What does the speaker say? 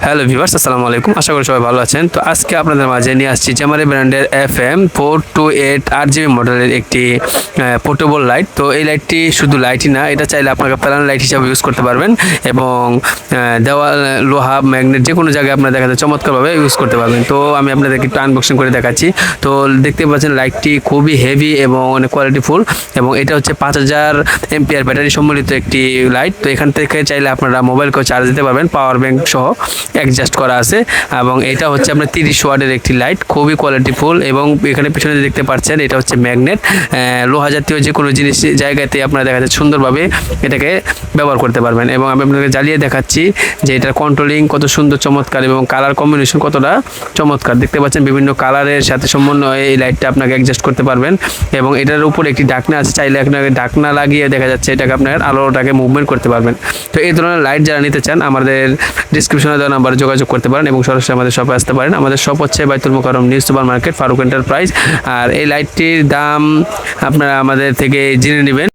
Hello viewers, আসসালামু আলাইকুম। আশা করি সবাই ভালো আছেন। তো আজকে আপনাদের মাঝে নিয়ে আসছি জেমারি ব্র্যান্ডের FM 428 8GB মডেলের একটি পোর্টেবল লাইট। তো এই লাইটটি শুধু লাইটই না, এটা চাইলে আপনারা প্যানেল লাইট হিসাবে ইউজ করতে পারবেন এবং দেওয়াল, লোহা, ম্যাগনেট যে কোনো জায়গায় আপনারা দেখা যায় চমৎকারভাবে ইউজ করতে পারবেন। তো আমি আপনাদেরকে একটু আনবক্সিং করে দেখাচ্ছি। তো দেখতে পাচ্ছেন লাইটটি খুবই হেভি এবং অনেক কোয়ালিটিফুল, এবং এটা হচ্ছে 5000 এমপিআর ব্যাটারি সম্বলিত একটি লাইট। তো এখান থেকে চাইলে আপনারা মোবাইলকেও চার্জ দিতে পারবেন, পাওয়ার ব্যাংক সহ অ্যাডজাস্ট করা আছে। এবং এটা হচ্ছে আপনার 30 ওয়াটের একটি লাইট, খুবই কোয়ালিটিফুল। এবং এখানে পিছনে দেখতে পাচ্ছেন এটা হচ্ছে ম্যাগনেট, লোহা জাতীয় যে কোনো জিনিস জায়গাতে আপনারা দেখা যাচ্ছে সুন্দরভাবে এটাকে ব্যবহার করতে পারবেন। এবং আমি আপনাকে জ্বালিয়ে দেখাচ্ছি যে এটার কন্ট্রোলিং কত সুন্দর, চমৎকার, এবং কালার কম্বিনেশন কতটা চমৎকার। দেখতে পাচ্ছেন বিভিন্ন কালারের সাথে সমন্বয়ে এই লাইটটা আপনাকে অ্যাডজাস্ট করতে পারবেন। এবং এটার উপর একটি ঢাকনা আছে, চাইলে আপনাকে ঢাকনা লাগিয়ে দেখা যাচ্ছে এটাকে আপনার আলোটাকে মুভমেন্ট করতে পারবেন। তো এই ধরনের লাইট যারা নিতে চান আমাদের ডিসক্রিপশনে দেওয়া নাম্বারে যোগাযোগ করতে পারেন এবং সরাসরি আমাদের শপে আসতে পারেন। আমাদের শপ হচ্ছে Baitul Mukarram new super market, Faruk enterprise. আর এই লাইটটির দাম আপনারা আমাদের থেকে জেনে নেবেন।